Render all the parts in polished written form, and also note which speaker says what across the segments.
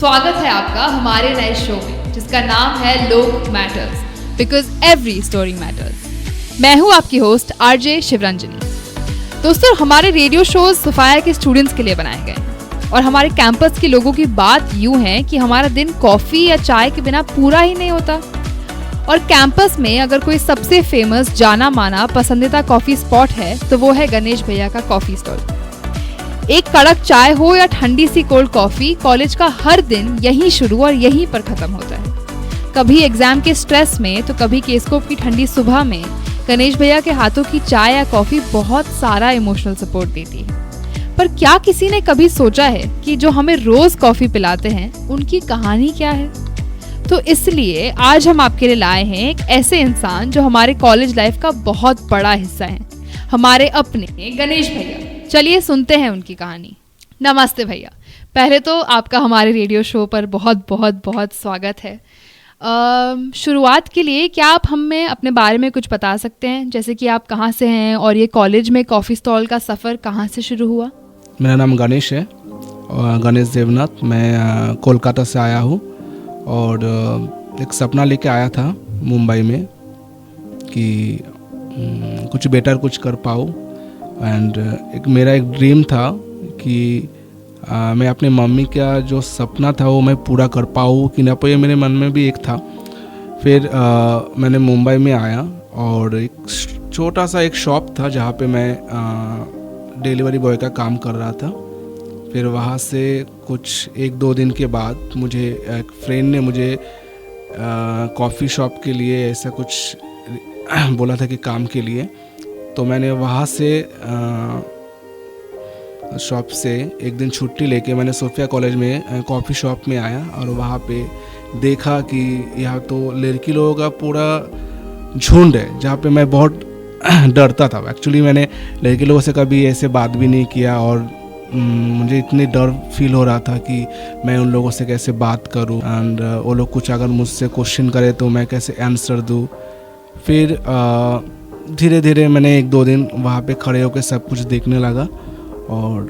Speaker 1: स्वागत है आपका हमारे नए शो में जिसका नाम है लोग matters because every story matters. मैं हूँ आपकी होस्ट आरजे शिवरंजनी। दोस्तों, हमारे रेडियो शोज सफाया के स्टूडेंट्स के लिए बनाए गए हैं और हमारे कैंपस के लोगों की बात यूं है कि हमारा दिन कॉफ़ी या चाय के बिना पूरा ही नहीं होता। और कैंपस में अगर कोई सबसे फेमस जाना माना पसंदीदा कॉफ़ी स्पॉट है तो वो है गणेश भैया का कॉफ़ी स्टॉल। एक कड़क चाय हो या ठंडी सी कोल्ड कॉफ़ी, कॉलेज का हर दिन यहीं शुरू और यहीं पर ख़त्म होता है। कभी एग्जाम के स्ट्रेस में तो कभी केसकोप की ठंडी सुबह में गणेश भैया के हाथों की चाय या कॉफ़ी बहुत सारा इमोशनल सपोर्ट देती है। पर क्या किसी ने कभी सोचा है कि जो हमें रोज़ कॉफ़ी पिलाते हैं उनकी कहानी क्या है? तो इसलिए आज हम आपके लिए लाए हैं एक ऐसे इंसान जो हमारे कॉलेज लाइफ का बहुत बड़ा हिस्सा है, हमारे अपने गणेश भैया। चलिए सुनते हैं उनकी कहानी। नमस्ते भैया, पहले तो आपका हमारे रेडियो शो पर बहुत बहुत बहुत स्वागत है। शुरुआत के लिए क्या आप हमें अपने बारे में कुछ बता सकते हैं, जैसे कि आप कहाँ से हैं और ये कॉलेज में कॉफ़ी स्टॉल का सफ़र कहाँ से शुरू हुआ?
Speaker 2: मेरा नाम गणेश है, गणेश देवनाथ। मैं कोलकाता से आया हूँ और एक सपना लेके आया था मुंबई में कि कुछ बेटर कुछ कर पाऊँ। एंड मेरा एक ड्रीम था कि मैं अपने मम्मी का जो सपना था वो मैं पूरा कर पाऊँ कि ना पाऊँ, ये मेरे मन में भी एक था। फिर मैंने मुंबई में आया और एक छोटा सा एक शॉप था जहाँ पे मैं डिलीवरी बॉय का काम कर रहा था। फिर वहाँ से कुछ 1-2 दिन के बाद मुझे एक फ्रेंड ने मुझे कॉफ़ी शॉप के लिए ऐसा कुछ बोला था कि काम के लिए। तो मैंने वहाँ से शॉप से एक दिन छुट्टी लेके मैंने सोफिया कॉलेज में कॉफ़ी शॉप में आया और वहाँ पे देखा कि यहाँ तो लड़की लोगों का पूरा झुंड है, जहाँ पे मैं बहुत डरता था। एक्चुअली मैंने लड़की लोगों से कभी ऐसे बात भी नहीं किया और मुझे इतनी डर फील हो रहा था कि मैं उन लोगों से कैसे बात करूं एंड वो लोग कुछ अगर मुझसे क्वेश्चन करे तो मैं कैसे आंसर दूं। फिर धीरे धीरे मैंने 1-2 दिन वहाँ पे खड़े होकर सब कुछ देखने लगा और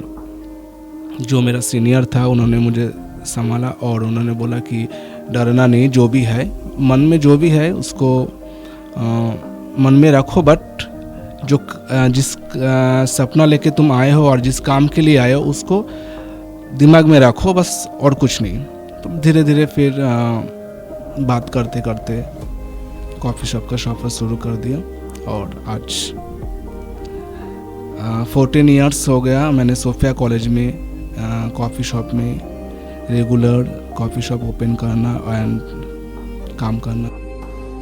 Speaker 2: जो मेरा सीनियर था उन्होंने मुझे संभाला और उन्होंने बोला कि डरना नहीं, जो भी है मन में जो भी है उसको मन में रखो, बट जो जिस सपना लेके तुम आए हो और जिस काम के लिए आए हो उसको दिमाग में रखो, बस और कुछ नहीं। तो धीरे धीरे फिर बात करते करते कॉफ़ी शॉप का सफ़र शुरू कर दिया और आज 14 इयर्स हो गया मैंने सोफिया कॉलेज में कॉफ़ी शॉप में रेगुलर कॉफ़ी शॉप ओपन करना एंड काम करना।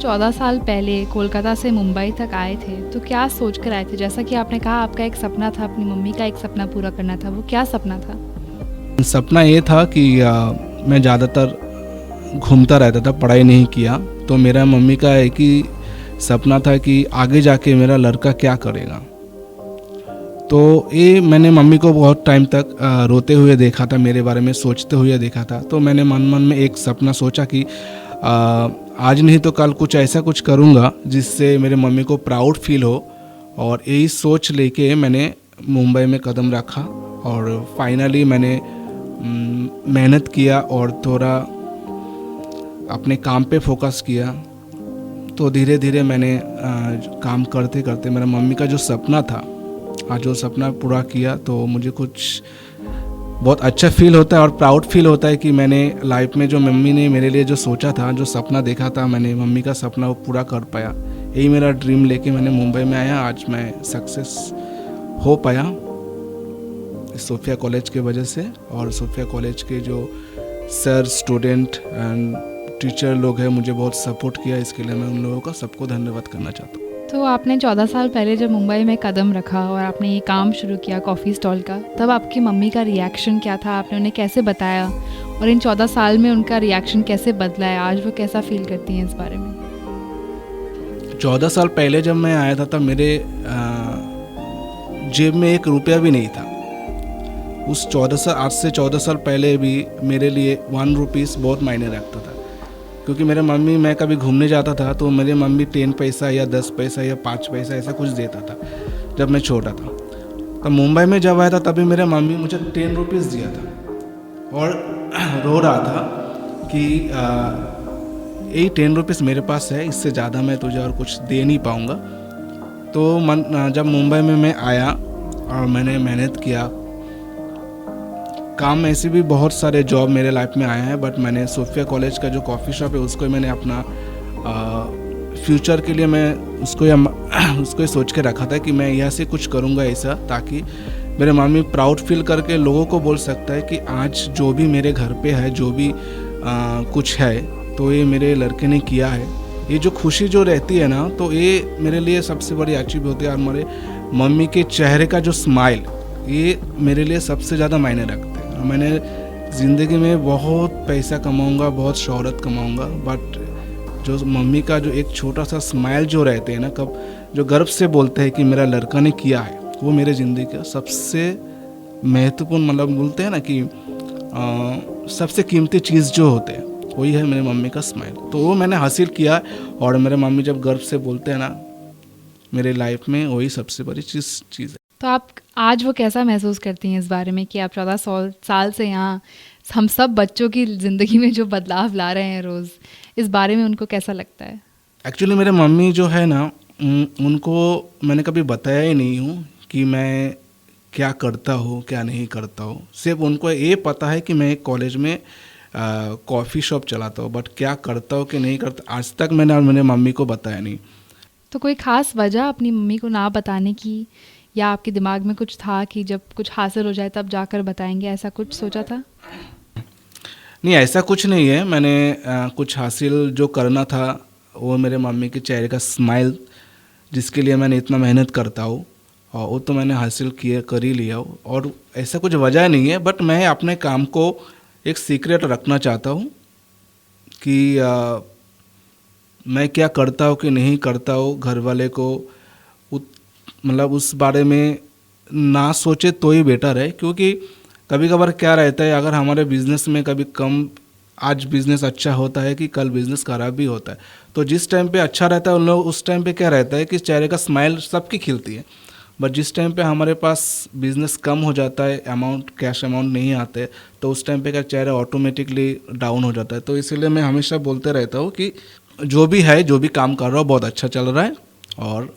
Speaker 1: 14 साल पहले कोलकाता से मुंबई तक आए थे तो क्या सोच कर आए थे? जैसा कि आपने कहा आपका एक सपना था, अपनी मम्मी का एक सपना पूरा करना था, वो क्या सपना था?
Speaker 2: सपना ये था कि मैं ज़्यादातर घूमता रहता था, पढ़ाई नहीं किया। तो मेरा मम्मी का एक ही सपना था कि आगे जाके मेरा लड़का क्या करेगा। तो ये मैंने मम्मी को बहुत टाइम तक रोते हुए देखा था, मेरे बारे में सोचते हुए देखा था। तो मैंने मन में एक सपना सोचा कि आज नहीं तो कल कुछ ऐसा कुछ करूँगा जिससे मेरे मम्मी को प्राउड फील हो। और यही सोच लेके मैंने मुंबई में कदम रखा और फाइनली मैंने मेहनत किया और थोड़ा अपने काम पे फोकस किया। तो धीरे धीरे मैंने काम करते करते मेरा मम्मी का जो सपना था आज जो सपना पूरा किया, तो मुझे कुछ बहुत अच्छा फील होता है और प्राउड फील होता है कि मैंने लाइफ में जो मम्मी ने मेरे लिए जो सोचा था, जो सपना देखा था मैंने, मम्मी का सपना वो पूरा कर पाया। यही मेरा ड्रीम लेके मैंने मुंबई में आया। आज मैं सक्सेस हो पाया सोफिया कॉलेज के वजह से और सोफिया कॉलेज के जो सर, स्टूडेंट एंड टीचर लोग हैं मुझे बहुत सपोर्ट किया। इसके लिए मैं उन लोगों का सबको धन्यवाद करना चाहता हूँ।
Speaker 1: तो आपने 14 साल पहले जब मुंबई में कदम रखा और आपने ये काम शुरू किया कॉफ़ी स्टॉल का, तब आपकी मम्मी का रिएक्शन क्या था? आपने उन्हें कैसे बताया और इन 14 साल में उनका रिएक्शन कैसे बदला है? आज वो कैसा फील करती हैं इस बारे में?
Speaker 2: 14 साल पहले जब मैं आया था तब मेरे जेब में 1 रुपया भी नहीं था। उस 14 साल आज से 14 साल पहले भी मेरे लिए 1 रुपीस बहुत मायने रखता था, क्योंकि मेरे मम्मी, मैं कभी घूमने जाता था तो मेरे मम्मी 10 पैसा या 10 पैसा या 5 पैसा ऐसा कुछ देता था जब मैं छोटा था। तब मुंबई में जब आया था तभी मेरे मम्मी मुझे 10 रुपीज़ दिया था और रो रहा था कि यही 10 रुपीज़ मेरे पास है, इससे ज़्यादा मैं तुझे और कुछ दे नहीं पाऊँगा। तो जब मुंबई में मैं आया और मैंने मेहनत किया, काम ऐसे भी बहुत सारे जॉब मेरे लाइफ में आए हैं, बट मैंने सोफिया कॉलेज का जो कॉफ़ी शॉप है उसको मैंने अपना फ्यूचर के लिए मैं उसको ही सोच के रखा था कि मैं यहाँ से कुछ करूँगा ऐसा, ताकि मेरे मम्मी प्राउड फील करके लोगों को बोल सकता है कि आज जो भी मेरे घर पे है, जो भी कुछ है, तो ये मेरे लड़के ने किया है। ये जो खुशी जो रहती है ना, तो ये मेरे लिए सबसे बड़ी अचीव होती है। और मेरे मम्मी के चेहरे का जो स्माइल, ये मेरे लिए सबसे ज़्यादा मायने रखते हैं। मैंने ज़िंदगी में बहुत पैसा कमाऊँगा, बहुत शोहरत कमाऊँगा, बट जो मम्मी का जो एक छोटा सा स्माइल जो रहते हैं ना, कब जो गर्व से बोलते हैं कि मेरा लड़का ने किया है, वो मेरे ज़िंदगी का सबसे महत्वपूर्ण, मतलब बोलते हैं ना कि सबसे कीमती चीज़ जो होते हैं, वही है मेरे मम्मी का स्माइल। तो वो मैंने हासिल किया, और मेरे मम्मी जब गर्व से बोलते हैं ना मेरे लाइफ में, वही सबसे बड़ी चीज़ है।
Speaker 1: तो आप आज वो कैसा महसूस करती हैं इस बारे में कि आप 14 साल से यहाँ हम सब बच्चों की ज़िंदगी में जो बदलाव ला रहे हैं रोज़, इस बारे में उनको कैसा लगता है?
Speaker 2: एक्चुअली मेरे मम्मी जो है ना, उनको मैंने कभी बताया ही नहीं हूँ कि मैं क्या करता हूँ, क्या नहीं करता हूँ। सिर्फ उनको ये पता है कि मैं एक कॉलेज में कॉफ़ी शॉप चलाता हूँ, बट क्या करता हूँ कि नहीं करता, आज तक मैंने मेरे मम्मी को बताया नहीं।
Speaker 1: तो कोई ख़ास वजह अपनी मम्मी को ना बताने की, या आपके दिमाग में कुछ था कि जब कुछ हासिल हो जाए तब जाकर बताएंगे, ऐसा कुछ सोचा था?
Speaker 2: नहीं, ऐसा कुछ नहीं है। मैंने कुछ हासिल जो करना था, वो मेरे मम्मी के चेहरे का स्माइल, जिसके लिए मैंने इतना मेहनत करता हूँ, और वो तो मैंने हासिल कर ही लिया। और ऐसा कुछ वजह नहीं है, बट मैं अपने काम को एक सीक्रेट रखना चाहता हूँ कि मैं क्या करता हूँ कि नहीं करता हूँ, घर वाले को मतलब उस बारे में ना सोचे तो ही बेटर है। क्योंकि कभी कभार क्या रहता है, अगर हमारे बिज़नेस में कभी कम, आज बिज़नेस अच्छा होता है कि कल बिज़नेस ख़राब भी होता है, तो जिस टाइम पे अच्छा रहता है उन लोग, उस टाइम पे क्या रहता है कि चेहरे का स्माइल सबकी खिलती है। बट जिस टाइम पे हमारे पास बिज़नेस कम हो जाता है, कैश अमाउंट नहीं आते, तो उस टाइम पे का चेहरा ऑटोमेटिकली डाउन हो जाता है। तो इसीलिए मैं हमेशा बोलते रहता हूँ कि जो भी है, जो भी काम कर रहा हूँ, बहुत अच्छा चल रहा है और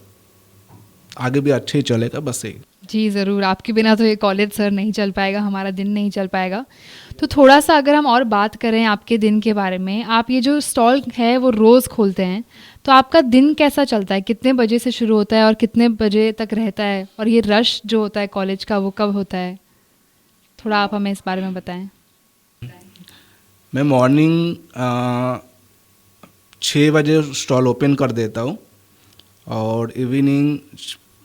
Speaker 2: आगे भी अच्छे ही चलेगा, बस यही।
Speaker 1: जी ज़रूर, आपके बिना तो ये कॉलेज सर नहीं चल पाएगा, हमारा दिन नहीं चल पाएगा। तो थोड़ा सा अगर हम और बात करें आपके दिन के बारे में, आप ये जो स्टॉल है वो रोज़ खोलते हैं, तो आपका दिन कैसा चलता है? कितने बजे से शुरू होता है और कितने बजे तक रहता है? और ये रश जो होता है कॉलेज का, वो कब होता है? थोड़ा आप हमें इस बारे में बताएं।
Speaker 2: मैं मॉर्निंग 6 बजे स्टॉल ओपन कर देता हूँ, और इवनिंग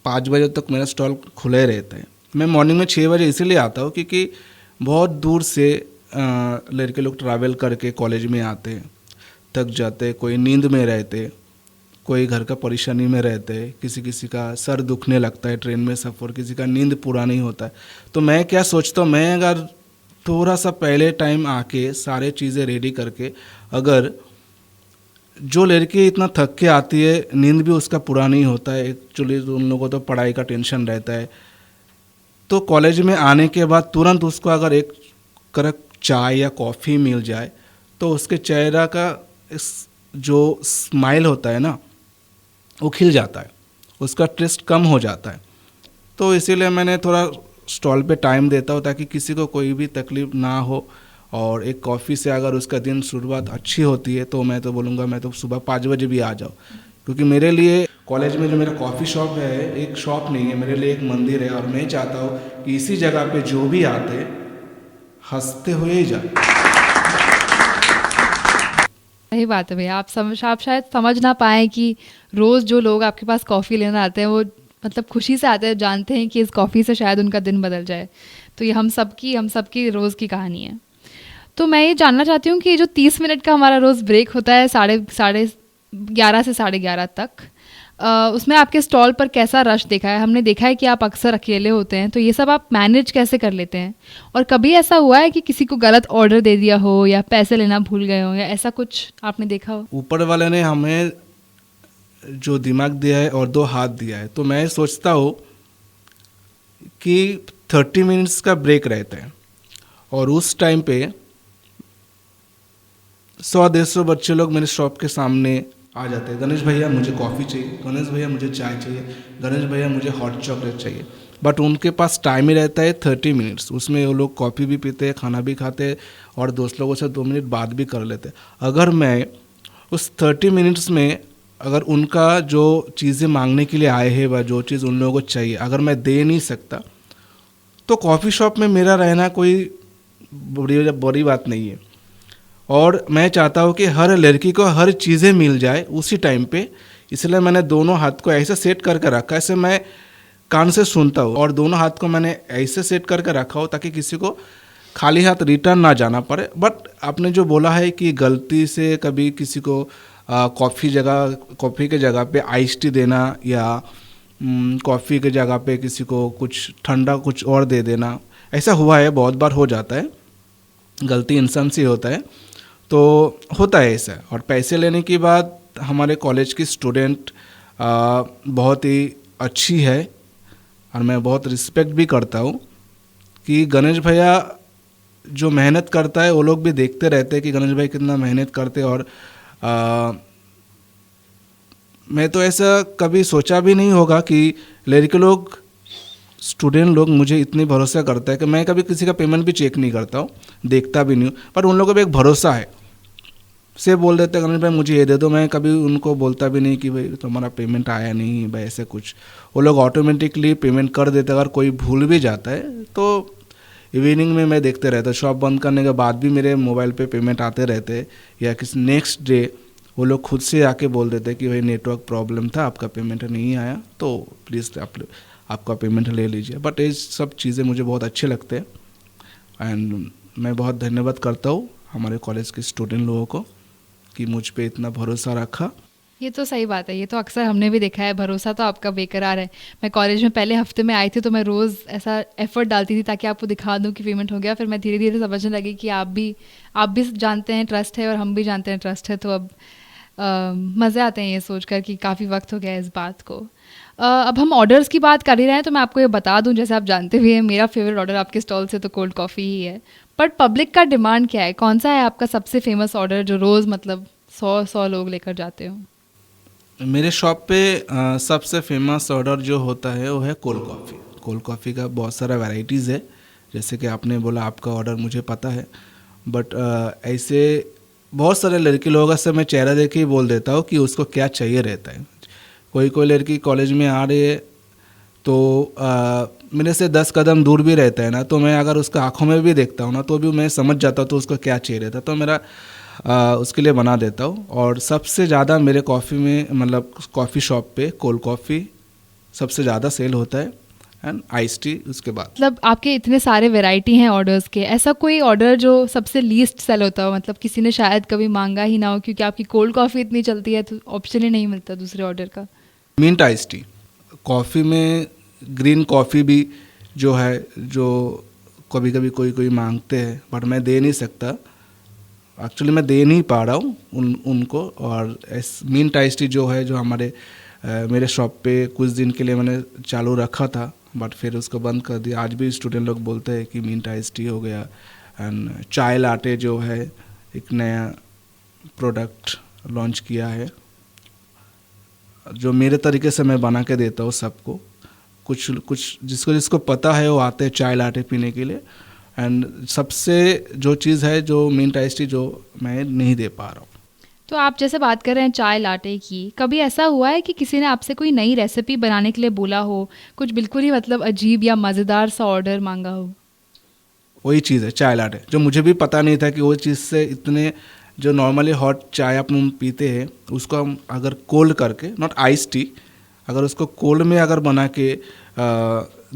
Speaker 2: 5 बजे तक मेरा स्टॉल खुले रहता है। मैं मॉर्निंग में 6 बजे इसीलिए आता हूँ क्योंकि बहुत दूर से लड़के लोग ट्रैवल करके कॉलेज में आते, थक जाते, कोई नींद में रहते, कोई घर का परेशानी में रहते, किसी का सर दुखने लगता है ट्रेन में सफ़र, किसी का नींद पूरा नहीं होता है। तो मैं क्या सोचता हूँ, मैं अगर थोड़ा सा पहले टाइम आके सारे चीज़ें रेडी करके, अगर जो लड़की इतना थक के आती है, नींद भी उसका पूरा नहीं होता है, एक्चुअली उन लोगों को तो पढ़ाई का टेंशन रहता है, तो कॉलेज में आने के बाद तुरंत उसको अगर एक कड़क चाय या कॉफ़ी मिल जाए, तो उसके चेहरा का जो स्माइल होता है ना, वो खिल जाता है, उसका स्ट्रेस कम हो जाता है। तो इसीलिए मैंने थोड़ा स्टॉल पे टाइम देता हूँ ताकि किसी को कोई भी तकलीफ़ ना हो। और एक कॉफ़ी से अगर उसका दिन शुरुआत अच्छी होती है, तो मैं तो बोलूँगा मैं तो सुबह 5 बजे भी आ जाऊँ, क्योंकि मेरे लिए कॉलेज में जो मेरा कॉफ़ी शॉप है, एक शॉप नहीं है, मेरे लिए एक मंदिर है। और मैं चाहता हूँ कि इसी जगह पे जो भी आते हंसते हुए ही जाए।
Speaker 1: सही बात है भैया, आप शायद समझ ना पाए कि रोज़ जो लोग आपके पास कॉफ़ी लेने आते हैं, वो मतलब खुशी से आते हैं, जानते हैं कि इस कॉफ़ी से शायद उनका दिन बदल जाए। तो ये हम सबकी रोज़ की कहानी है। तो मैं ये जानना चाहती हूँ कि ये जो 30 मिनट का हमारा रोज़ ब्रेक होता है 11:30 से 11:30 तक, उसमें आपके स्टॉल पर कैसा रश देखा है? हमने देखा है कि आप अक्सर अकेले होते हैं, तो ये सब आप मैनेज कैसे कर लेते हैं? और कभी ऐसा हुआ है कि किसी को गलत ऑर्डर दे दिया हो, या पैसे लेना भूल गए हो, या ऐसा कुछ आपने देखा हो?
Speaker 2: ऊपर वाले ने हमें जो दिमाग दिया है और 2 हाथ दिया है, तो मैं सोचता हूँ कि 30 मिनट्स का ब्रेक रहता है, और उस टाइम पे 100-150 बच्चे लोग मेरे शॉप के सामने आ जाते हैं, गणेश भैया मुझे कॉफ़ी चाहिए, गणेश भैया मुझे चाय चाहिए, गणेश भैया मुझे हॉट चॉकलेट चाहिए। बट उनके पास टाइम ही रहता है 30 मिनट्स, उसमें वो लोग कॉफ़ी भी पीते हैं, खाना भी खाते हैं और दोस्त लोगों से 2 मिनट बात भी कर लेते हैं। अगर मैं उस 30 मिनट्स में अगर उनका जो चीज़ें मांगने के लिए आए हैं व जो चीज़ उन लोगों को चाहिए अगर मैं दे नहीं सकता, तो कॉफ़ी शॉप में मेरा रहना कोई बड़ी बात नहीं है। और मैं चाहता हूँ कि हर लड़की को हर चीज़ें मिल जाए उसी टाइम पे, इसलिए मैंने दोनों हाथ को ऐसे सेट करके रखा, ऐसे मैं कान से सुनता हूँ और दोनों हाथ को मैंने ऐसे सेट करके रखा हो ताकि किसी को खाली हाथ रिटर्न ना जाना पड़े। बट आपने जो बोला है कि गलती से कभी किसी को कॉफ़ी के जगह पे आइस टी देना या कॉफ़ी के जगह पे किसी को कुछ ठंडा कुछ और दे देना, ऐसा हुआ है, बहुत बार हो जाता है, गलती इंसान से होता है, तो होता है ऐसा। और पैसे लेने की बात, हमारे कॉलेज की स्टूडेंट बहुत ही अच्छी है और मैं बहुत रिस्पेक्ट भी करता हूँ कि गणेश भैया जो मेहनत करता है वो लोग भी देखते रहते हैं कि गणेश भाई कितना मेहनत करते हैं। और मैं तो ऐसा कभी सोचा भी नहीं होगा कि लड़के लोग स्टूडेंट लोग मुझे इतनी भरोसा करता है कि मैं कभी किसी का पेमेंट भी चेक नहीं करता हूँ, देखता भी नहीं हूँ, पर उन लोगों को भी एक भरोसा है, से बोल देते हैं गणेश भाई मुझे ये दे दो। मैं कभी उनको बोलता भी नहीं कि भाई तुम्हारा पेमेंट आया नहीं भाई, ऐसे कुछ। वो लोग ऑटोमेटिकली पेमेंट कर देते हैं। अगर कोई भूल भी जाता है तो इवनिंग में मैं देखते रहता, शॉप बंद करने के बाद भी मेरे मोबाइल पे पेमेंट आते रहते, या किसी नेक्स्ट डे वो लोग खुद से आके बोल देते कि भाई नेटवर्क प्रॉब्लम था, आपका पेमेंट नहीं आया, तो प्लीज़ आपका पेमेंट ले लीजिए। बट ये सब चीज़ें मुझे बहुत अच्छे लगते हैं एंड मैं बहुत धन्यवाद करता हूँ हमारे कॉलेज के स्टूडेंट लोगों को कि मुझ पे इतना भरोसा रखा।
Speaker 1: ये तो सही बात है, ये तो अक्सर हमने भी देखा है, भरोसा तो आपका बेकरार है। मैं कॉलेज में पहले हफ्ते में आई थी तो मैं रोज़ ऐसा एफर्ट डालती थी ताकि आपको दिखा दूं कि पेमेंट हो गया। फिर मैं धीरे धीरे समझने लगी कि आप भी जानते हैं ट्रस्ट है और हम भी जानते हैं ट्रस्ट है, तो अब मज़े आते हैं ये सोचकर कि काफ़ी वक्त हो गया है इस बात को। अब हम ऑर्डर्स की बात कर ही रहे हैं तो मैं आपको ये बता दूं, जैसे आप जानते भी हैं मेरा फेवरेट ऑर्डर आपके स्टॉल से तो कोल्ड कॉफ़ी ही है। बट पब्लिक का डिमांड क्या है, कौन सा है आपका सबसे फेमस ऑर्डर जो रोज़ मतलब 100 लोग लेकर जाते हो?
Speaker 2: मेरे शॉप पे सबसे फेमस ऑर्डर जो होता है वो है कोल्ड कॉफ़ी। कोल्ड कॉफ़ी का बहुत सारा वैरायटीज़ है, जैसे कि आपने बोला आपका ऑर्डर मुझे पता है, बट ऐसे बहुत सारे लड़के लोगों से मैं चेहरा देख के ही बोल देता हूँ कि उसको क्या चाहिए रहता है। कोई कोई लड़की कॉलेज में आ रही है तो मेरे से 10 कदम दूर भी रहता है ना, तो मैं अगर उसका आँखों में भी देखता हूँ ना तो भी मैं समझ जाता हूँ तो उसको क्या चाहिए रहता है, तो मेरा उसके लिए बना देता हूँ। और सबसे ज़्यादा मेरे कॉफ़ी में मतलब कॉफ़ी शॉप पे कोल्ड कॉफ़ी सबसे ज़्यादा सेल होता है एंड आइस टी उसके बाद।
Speaker 1: मतलब आपके इतने सारे वैरायटी हैं ऑर्डर्स के, ऐसा कोई ऑर्डर जो सबसे लीस्ट सेल होता हो, मतलब किसी ने शायद कभी मांगा ही ना हो क्योंकि आपकी कोल्ड कॉफ़ी इतनी चलती है तो ऑप्शन ही नहीं मिलता दूसरे ऑर्डर का?
Speaker 2: Mint ice tea. कॉफ़ी में ग्रीन कॉफ़ी भी जो है, जो कभी कभी कोई मांगते हैं बट मैं दे नहीं सकता, एक्चुअली मैं दे नहीं पा रहा हूँ उनको। और मिंट आइस टी जो है जो मेरे शॉप पे कुछ दिन के लिए मैंने चालू रखा था बट फिर उसको बंद कर दिया। आज भी स्टूडेंट लोग बोलते हैं कि मिंट आइस टी हो गया। एंड चाय लाटे जो है एक नया प्रोडक्ट लॉन्च किया है जो मेरे तरीके से मैं बना के देता हूँ सबको। कुछ जिसको पता है वो आते हैं चाय लाटे पीने के लिए। एंड सबसे जो चीज़ है जो मिंट आइस टी जो मैं नहीं दे पा रहा हूँ।
Speaker 1: तो आप जैसे बात कर रहे हैं चाय लाटे की, कभी ऐसा हुआ है कि किसी ने आपसे कोई नई रेसिपी बनाने के लिए बोला हो, कुछ बिल्कुल ही मतलब अजीब या मज़ेदार सा ऑर्डर मांगा हो?
Speaker 2: वही चीज़ है चाय लाटे, जो मुझे भी पता नहीं था कि वो चीज़ से इतने जो नॉर्मली हॉट चाय आप पीते हैं उसको हम अगर कोल्ड करके, नॉट आइस टी, अगर उसको कोल्ड में अगर बना के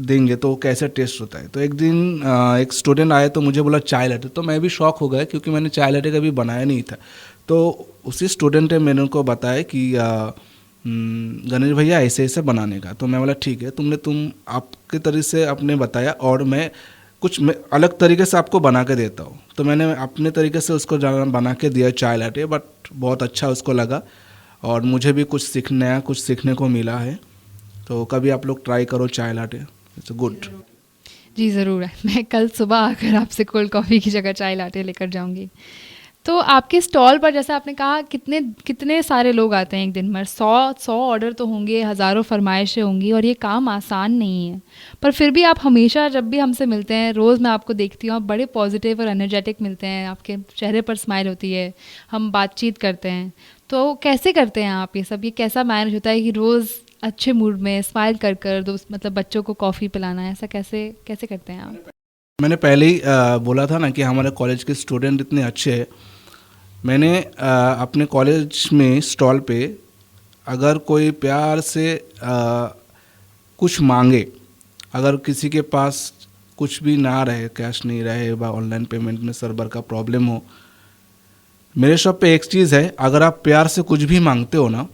Speaker 2: देंगे तो कैसे टेस्ट होता है। तो एक दिन एक स्टूडेंट आया तो मुझे बोला चाय लाटे, तो मैं भी शॉक हो गया क्योंकि मैंने चाय लाटे कभी बनाया नहीं था। तो उसी स्टूडेंट ने मैंने उनको बताया कि गणेश भैया ऐसे ऐसे बनाने का। तो मैं बोला ठीक है, तुम आपके तरीके से आपने बताया और मैं कुछ अलग तरीके से आपको बना के देता हूँ। तो मैंने अपने तरीके से उसको बना के दिया चाय लाटे, बट बहुत अच्छा उसको लगा और मुझे भी कुछ सीखने को मिला है। तो कभी आप लोग ट्राई करो चाय लाटे, इट्स गुड।
Speaker 1: जी ज़रूर है, मैं कल सुबह आकर आपसे कोल्ड कॉफ़ी की जगह चाय लाटे लेकर जाऊंगी। तो आपके स्टॉल पर जैसे आपने कहा कितने कितने सारे लोग आते हैं एक दिन में, 100 ऑर्डर तो होंगे, हज़ारों फरमाइशें होंगी और ये काम आसान नहीं है। पर फिर भी आप हमेशा जब भी हमसे मिलते हैं, रोज़ मैं आपको देखती हूँ, आप बड़े पॉजिटिव और एनर्जेटिक मिलते हैं, आपके चेहरे पर स्माइल होती है, हम बातचीत करते हैं। तो कैसे करते हैं आप ये सब, ये कैसा मैनेज होता है कि रोज़ अच्छे मूड में स्माइल कर कर दोस्त मतलब बच्चों को कॉफ़ी पिलाना है, ऐसा कैसे कैसे करते हैं आप?
Speaker 2: मैंने पहले ही बोला था ना कि हमारे कॉलेज के स्टूडेंट इतने अच्छे हैं। मैंने अपने कॉलेज में स्टॉल पे अगर कोई प्यार से कुछ मांगे, अगर किसी के पास कुछ भी ना रहे, कैश नहीं रहे व ऑनलाइन पेमेंट में सर्वर का प्रॉब्लम हो, मेरे शॉप पे एक चीज़ है, अगर आप प्यार से कुछ भी मांगते हो ना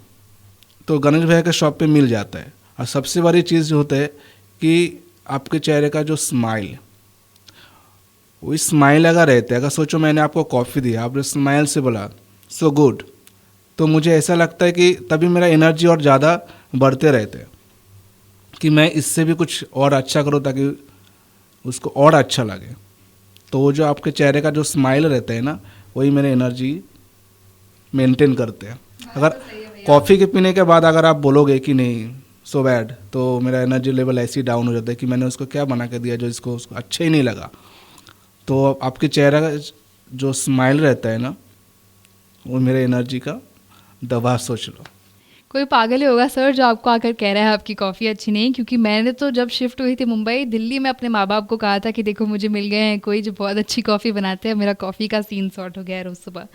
Speaker 2: तो गणेश भैया के शॉप पे मिल जाता है। और सबसे बड़ी चीज़ जो होता है कि आपके चेहरे का जो स्माइल, वो स्माइल अगर रहते हैं, अगर सोचो मैंने आपको कॉफ़ी दिया, आपने स्माइल से बोला सो गुड, तो मुझे ऐसा लगता है कि तभी मेरा एनर्जी और ज़्यादा बढ़ते रहते हैं कि मैं इससे भी कुछ और अच्छा करूँ ताकि उसको और अच्छा लगे। तो वो जो आपके चेहरे का जो स्माइल रहता है ना, वही मेरे एनर्जी मेंटेन करते हैं। अगर कॉफ़ी के पीने के बाद अगर आप बोलोगे कि नहीं सो बैड, तो मेरा एनर्जी लेवल ऐसे ही डाउन हो जाता है कि मैंने उसको क्या बना के दिया जो उसको अच्छा ही नहीं लगा। तो आपके चेहरे का जो स्माइल रहता है ना, वो मेरे एनर्जी का दवा सोच लो।
Speaker 1: कोई पागल ही होगा सर जो आपको आकर कह रहा है आपकी कॉफ़ी अच्छी नहीं, क्योंकि मैंने तो जब शिफ्ट हुई थी मुंबई दिल्ली में अपने माँ बाप को कहा था कि देखो मुझे मिल गए हैं कोई जो बहुत अच्छी कॉफ़ी बनाते हैं, मेरा कॉफ़ी का सीन सॉर्ट हो गया है रोज़ सुबह।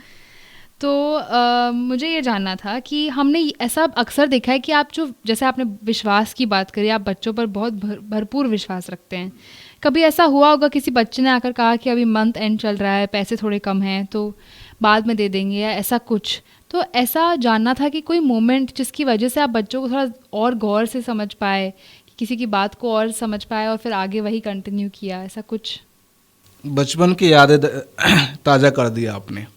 Speaker 1: तो मुझे ये जानना था कि हमने ऐसा अक्सर देखा है कि आप जो जैसे आपने विश्वास की बात करी, आप बच्चों पर बहुत भरपूर विश्वास रखते हैं। कभी ऐसा हुआ होगा किसी बच्चे ने आकर कहा कि अभी मंथ एंड चल रहा है, पैसे थोड़े कम हैं तो बाद में दे देंगे या ऐसा कुछ, तो ऐसा जानना था कि कोई मोमेंट जिसकी वजह से आप बच्चों को थोड़ा और गौर से समझ पाए, किसी की बात को और समझ पाए और फिर आगे वही कंटिन्यू किया, ऐसा कुछ?
Speaker 2: बचपन की यादें ताज़ा कर दिया आपने।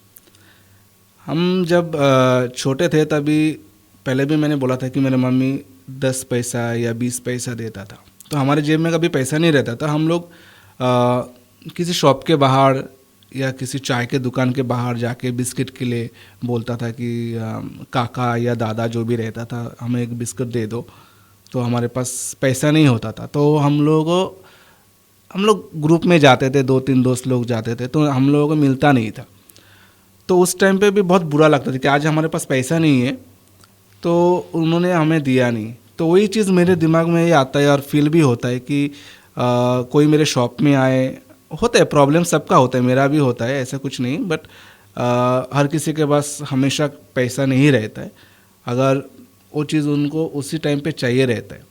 Speaker 2: हम जब छोटे थे तभी, पहले भी मैंने बोला था कि मेरी मम्मी 10 पैसा या 20 पैसा देता था, तो हमारे जेब में कभी पैसा नहीं रहता था। हम लोग किसी शॉप के बाहर या किसी चाय के दुकान के बाहर जाके बिस्किट के लिए बोलता था कि काका या दादा जो भी रहता था हमें एक बिस्किट दे दो, तो हमारे पास पैसा नहीं होता था। तो हम लोग ग्रुप में जाते थे, 2-3 दोस्त लोग जाते थे, तो हम लोगों को मिलता नहीं था। तो उस टाइम पे भी बहुत बुरा लगता था कि आज हमारे पास पैसा नहीं है तो उन्होंने हमें दिया नहीं। तो वही चीज़ मेरे दिमाग में ये आता है और फील भी होता है कि कोई मेरे शॉप में आए, होता है प्रॉब्लम, सबका होता है, मेरा भी होता है, ऐसा कुछ नहीं, बट हर किसी के पास हमेशा पैसा नहीं रहता है। अगर वो चीज़ उनको उसी टाइम पे चाहिए रहता है,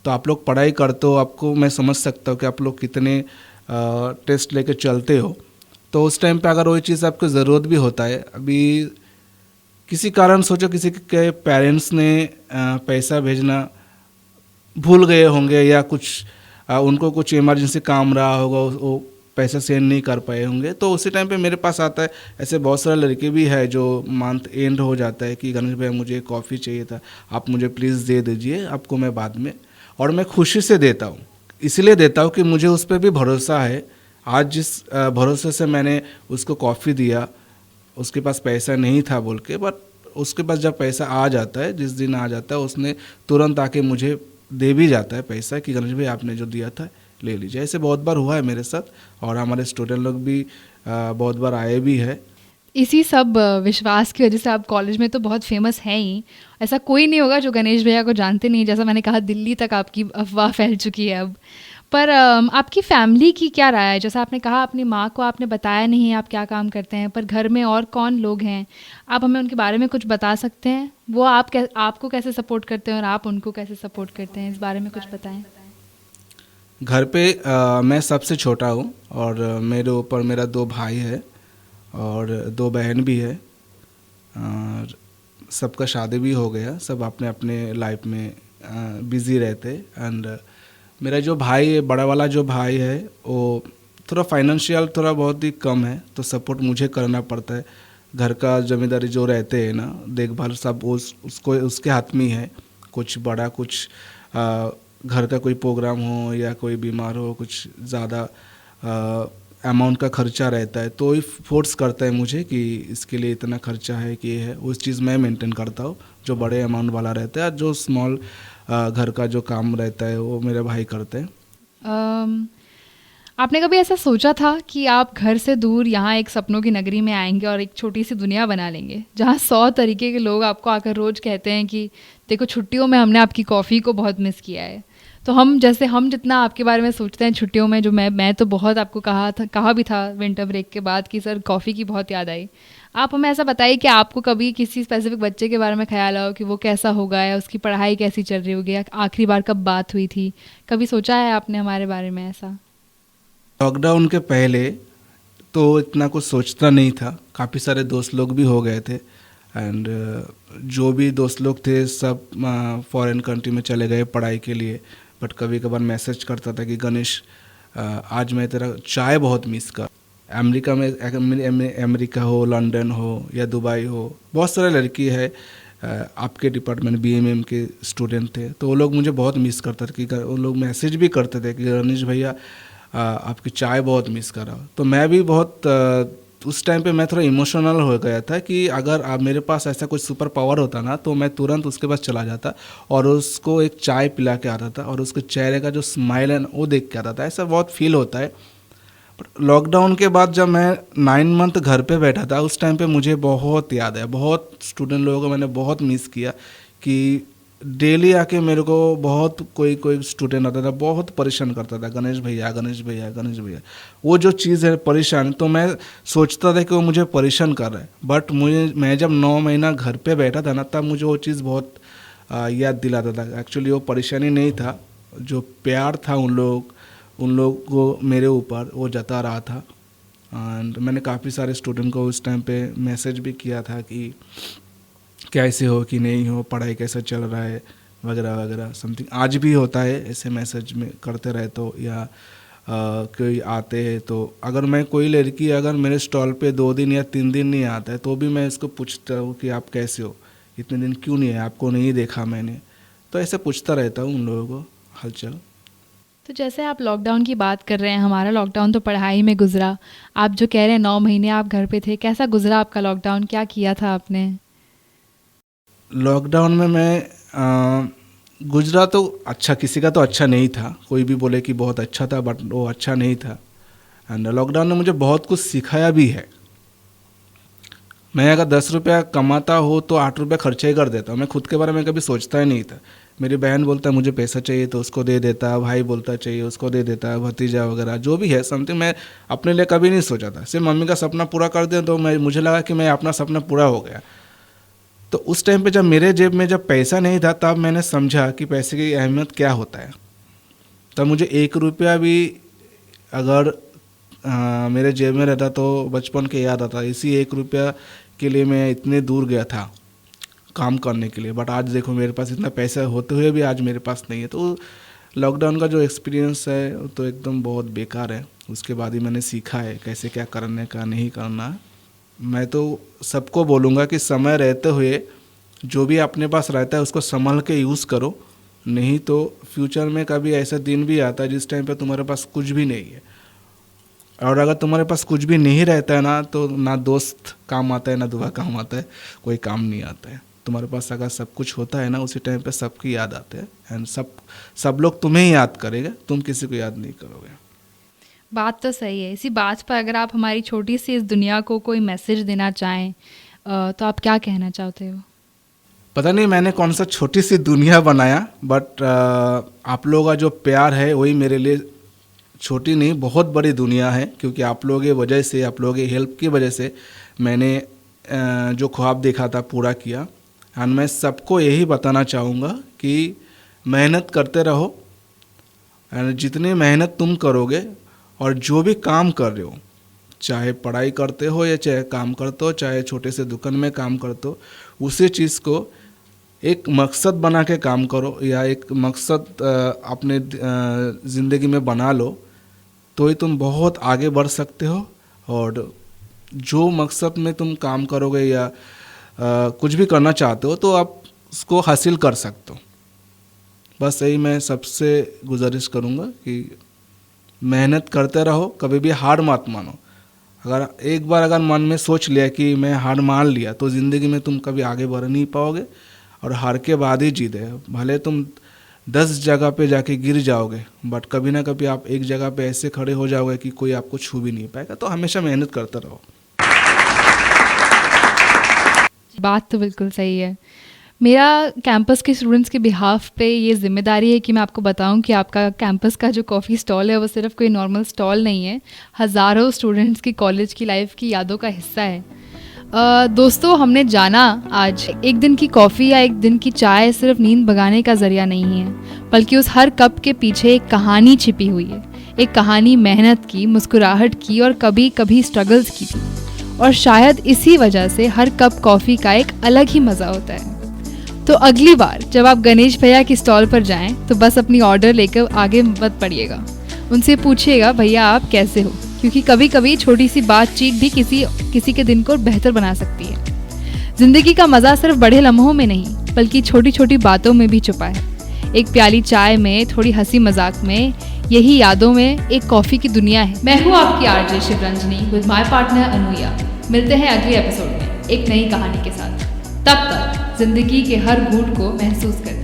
Speaker 2: तो आप लोग पढ़ाई करते हो, आपको मैं समझ सकता हूँ कि आप लोग कितने टेस्ट लेके चलते हो, तो उस टाइम पे अगर वही चीज़ आपको ज़रूरत भी होता है। अभी किसी कारण सोचो किसी के पेरेंट्स ने पैसा भेजना भूल गए होंगे या कुछ उनको कुछ इमरजेंसी काम रहा होगा, वो पैसा सेंड नहीं कर पाए होंगे, तो उसी टाइम पे मेरे पास आता है। ऐसे बहुत सारे लड़के भी है जो मंथ एंड हो जाता है कि गणेश भाई मुझे कॉफ़ी चाहिए था, आप मुझे प्लीज़ दे दीजिए, आपको मैं बाद में, और मैं खुशी से देता हूँ। इसलिए देता हूँ कि मुझे उस पर भी भरोसा है। आज जिस भरोसे से मैंने उसको कॉफ़ी दिया, उसके पास पैसा नहीं था बोल के, बट उसके पास जब पैसा आ जाता है, जिस दिन आ जाता है, उसने तुरंत आके मुझे दे भी जाता है पैसा कि गणेश भाई आपने जो दिया था ले लीजिए। ऐसे बहुत बार हुआ है मेरे साथ, और हमारे स्टूडेंट लोग भी बहुत बार आए भी है।
Speaker 1: इसी सब विश्वास की वजह से आप कॉलेज में तो बहुत फेमस हैं ही। ऐसा कोई नहीं होगा जो गणेश भैया को जानते नहीं, जैसा मैंने कहा दिल्ली तक आपकी अफवाह फैल चुकी है अब। पर आपकी फैमिली की क्या राय है? जैसा आपने कहा अपनी माँ को आपने बताया नहीं आप क्या काम करते हैं, पर घर में और कौन लोग हैं, आप हमें उनके बारे में कुछ बता सकते हैं? वो आपको कैसे सपोर्ट करते हैं और आप उनको कैसे सपोर्ट करते हैं, इस बारे में कुछ बताएं।
Speaker 2: घर पे मैं सबसे छोटा हूँ और मेरे ऊपर मेरा 2 भाई है और 2 बहन भी है, और सबका शादी भी हो गया, सब अपने अपने लाइफ में बिज़ी रहते। एंड मेरा जो भाई है, बड़ा वाला जो भाई है, वो थोड़ा फाइनेंशियल थोड़ा बहुत ही कम है, तो सपोर्ट मुझे करना पड़ता है। घर का जिम्मेदारी जो रहते हैं ना, देखभाल सब उसको उसके हाथ में ही है। कुछ बड़ा कुछ घर का कोई प्रोग्राम हो या कोई बीमार हो, कुछ ज़्यादा अमाउंट का खर्चा रहता है, तो ही फोर्स करता है मुझे कि इसके लिए इतना खर्चा है कि ये है, उस चीज़ मैं मेंटेन करता हूँ। जो बड़े अमाउंट वाला रहता है, जो स्मॉल घर का जो काम रहता है वो मेरे भाई करते हैं।
Speaker 1: आपने कभी ऐसा सोचा था कि आप घर से दूर यहाँ एक सपनों की नगरी में आएंगे और एक छोटी सी दुनिया बना लेंगे, जहाँ 100 तरीके के लोग आपको आकर रोज़ कहते हैं कि देखो छुट्टियों में हमने आपकी कॉफ़ी को बहुत मिस किया है। तो हम जितना आपके बारे में सोचते हैं छुट्टियों में, जो मैं तो बहुत आपको कहा भी था विंटर ब्रेक के बाद कि सर कॉफ़ी की बहुत याद आई। आप हमें ऐसा बताइए कि आपको कभी किसी स्पेसिफिक बच्चे के बारे में ख्याल आओ कि वो कैसा होगा या उसकी पढ़ाई कैसी चल रही होगी, या आखिरी बार कब बात हुई थी? कभी सोचा है आपने हमारे बारे में ऐसा?
Speaker 2: लॉकडाउन के पहले तो इतना कुछ सोचता नहीं था। काफ़ी सारे दोस्त लोग भी हो गए थे, एंड जो भी दोस्त लोग थे सब फॉरेन कंट्री में चले गए पढ़ाई के लिए। बट कभी कभार मैसेज करता था कि गणेश आज मैं तेरा चाय बहुत मिस कर। अमेरिका में अमेरिका हो, लंदन हो या दुबई हो, बहुत सारे लड़की है आपके डिपार्टमेंट बीएमएम के स्टूडेंट थे, तो वो लोग मुझे बहुत मिस करते थे। कि वो लोग मैसेज भी करते थे कि गणेश भैया आपकी चाय बहुत मिस कर रहा हूँ। तो मैं भी बहुत उस टाइम पे मैं थोड़ा इमोशनल हो गया था कि अगर आप मेरे पास ऐसा कोई सुपर पावर होता ना, तो मैं तुरंत उसके पास चला जाता और उसको एक चाय पिला के आता था, और उसके चेहरे का जो स्माइल है वो देख के आता था। ऐसा बहुत फील होता है। लॉकडाउन के बाद जब मैं 9 मंथ घर पे बैठा था, उस टाइम पे मुझे बहुत याद है, बहुत स्टूडेंट लोगों को मैंने बहुत मिस किया। कि डेली आके मेरे को बहुत कोई स्टूडेंट आता था, बहुत परेशान करता था, गणेश भैया गणेश भैया गणेश भैया। वो जो चीज़ है परेशान, तो मैं सोचता था कि वो मुझे परेशान कर रहा है। बट मैं जब 9 महीना घर पे बैठा था ना, तब मुझे वो चीज़ बहुत याद दिलाता था। एक्चुअली वो परेशानी नहीं था, जो प्यार था उन लोग को मेरे ऊपर, वो जता रहा था। एंड मैंने काफ़ी सारे स्टूडेंट को उस टाइम पे मैसेज भी किया था कि कैसे हो कि नहीं हो, पढ़ाई कैसा चल रहा है वगैरह वगैरह समथिंग। आज भी होता है ऐसे मैसेज में करते रहे तो, या कोई आते हैं तो अगर मैं कोई लड़की अगर मेरे स्टॉल पे 2 दिन या 3 दिन नहीं आता है, तो भी मैं इसको पूछता हूँ कि आप कैसे हो, इतने दिन क्यों नहीं है, आपको नहीं देखा मैंने। तो ऐसे पूछता रहता हूँ उन लोगों को हालचाल।
Speaker 1: तो जैसे आप लॉकडाउन की बात कर रहे हैं, हमारा लॉकडाउन तो पढ़ाई में गुजरा। आप जो कह रहे हैं 9 महीने आप घर पे थे, कैसा गुजरा आपका लॉकडाउन? क्या किया था आपने?
Speaker 2: लॉकडाउन में मैं गुजरा तो अच्छा, किसी का तो अच्छा नहीं था। कोई भी बोले कि बहुत अच्छा था, बट वो अच्छा नहीं था। एंड लॉकडाउन ने मुझे बहुत कुछ सिखाया भी है। मैं अगर 10 रुपया कमाता हो तो 8 रुपया खर्चा ही कर देता हूँ। मैं खुद के बारे में कभी सोचता ही नहीं था। मेरी बहन बोलता है मुझे पैसा चाहिए तो उसको दे देता, भाई बोलता चाहिए उसको दे देता, भतीजा वगैरह जो भी है समथिंग। मैं अपने लिए कभी नहीं सोचा था। सिर्फ मम्मी का सपना पूरा कर दिया तो मुझे लगा कि मैं अपना सपना पूरा हो गया। तो उस टाइम पे जब मेरे जेब में जब पैसा नहीं था, तब मैंने समझा कि पैसे की अहमियत क्या होता है। तब मुझे 1 रुपया भी अगर मेरे जेब में रहता तो बचपन के याद आता। इसी 1 रुपया के लिए मैं इतने दूर गया था काम करने के लिए। बट आज देखो मेरे पास इतना पैसा होते हुए भी आज मेरे पास नहीं है। तो लॉकडाउन का जो एक्सपीरियंस है वो तो एकदम बहुत बेकार है। उसके बाद ही मैंने सीखा है कैसे क्या करने का नहीं करना। मैं तो सबको बोलूँगा कि समय रहते हुए जो भी अपने पास रहता है उसको संभल के यूज़ करो, नहीं तो फ्यूचर में कभी ऐसा दिन भी आता है जिस टाइम पे तुम्हारे पास कुछ भी नहीं है। और अगर तुम्हारे पास कुछ भी नहीं रहता है ना, तो ना दोस्त काम आता है ना दुआ काम आता है, कोई काम नहीं आता है। तुम्हारे पास अगर सब कुछ होता है ना, उसी टाइम पे सबकी याद आते हैं। एंड सब लोग तुम्हें ही याद करेंगे, तुम किसी को याद नहीं करोगे।
Speaker 1: बात तो सही है। इसी बात पर अगर आप हमारी छोटी सी इस दुनिया को कोई मैसेज देना चाहें तो आप क्या कहना चाहते हो?
Speaker 2: पता नहीं मैंने कौन सा छोटी सी दुनिया बनाया, बट आप लोगों का जो प्यार है वही मेरे लिए छोटी नहीं बहुत बड़ी दुनिया है। क्योंकि आप लोगों की वजह से, आप लोगों की हेल्प की वजह से मैंने जो ख्वाब देखा था पूरा किया। एंड मैं सबको यही बताना चाहूँगा कि मेहनत करते रहो। एंड जितनी मेहनत तुम करोगे और जो भी काम कर रहे हो, चाहे पढ़ाई करते हो या चाहे काम करते हो, चाहे छोटे से दुकान में काम करते हो, उसी चीज़ को एक मकसद बना के काम करो या एक मकसद अपने ज़िंदगी में बना लो, तो ही तुम बहुत आगे बढ़ सकते हो। और जो मकसद में तुम काम करोगे या कुछ भी करना चाहते हो तो आप उसको हासिल कर सकते हो। बस यही मैं सबसे गुजारिश करूँगा कि मेहनत करते रहो, कभी भी हार मत मानो। अगर एक बार अगर मन में सोच लिया कि मैं हार मान लिया तो ज़िंदगी में तुम कभी आगे बढ़ नहीं पाओगे, और हार के बाद ही जीते। भले तुम 10 जगह पे जाके गिर जाओगे, बट कभी ना कभी आप एक जगह पे ऐसे खड़े हो जाओगे कि कोई आपको छू भी नहीं पाएगा। तो हमेशा मेहनत करते रहो।
Speaker 1: बात तो बिल्कुल सही है। मेरा कैंपस के स्टूडेंट्स के बिहाफ पे ये जिम्मेदारी है कि मैं आपको बताऊं कि आपका कैंपस का जो कॉफ़ी स्टॉल है वो सिर्फ कोई नॉर्मल स्टॉल नहीं है, हज़ारों स्टूडेंट्स की कॉलेज की लाइफ की यादों का हिस्सा है। दोस्तों, हमने जाना आज एक दिन की कॉफ़ी या एक दिन की चाय सिर्फ नींद भगाने का ज़रिया नहीं है, बल्कि उस हर कप के पीछे एक कहानी छिपी हुई है। एक कहानी मेहनत की, मुस्कुराहट की और कभी कभी स्ट्रगल्स की थी। और शायद इसी वजह से हर कप कॉफ़ी का एक अलग ही मज़ा होता है। तो अगली बार जब आप गणेश भैया की स्टॉल पर जाएं तो बस अपनी ऑर्डर लेकर आगे मत पड़िएगा। उनसे पूछिएगा, भैया आप कैसे हो, क्योंकि कभी कभी छोटी सी बातचीत भी किसी के दिन को बेहतर बना सकती है। ज़िंदगी का मज़ा सिर्फ बड़े लम्हों में नहीं, बल्कि छोटी छोटी बातों में भी छुपा है। एक प्याली चाय में, थोड़ी हंसी मजाक में, यही यादों में एक कॉफ़ी की दुनिया है। मैं हूँ आपकी RJ Shivaranjani with my partner Anuya. मिलते हैं अगले एपिसोड में एक नई कहानी के साथ। तब तक जिंदगी के हर घूंट को महसूस करें।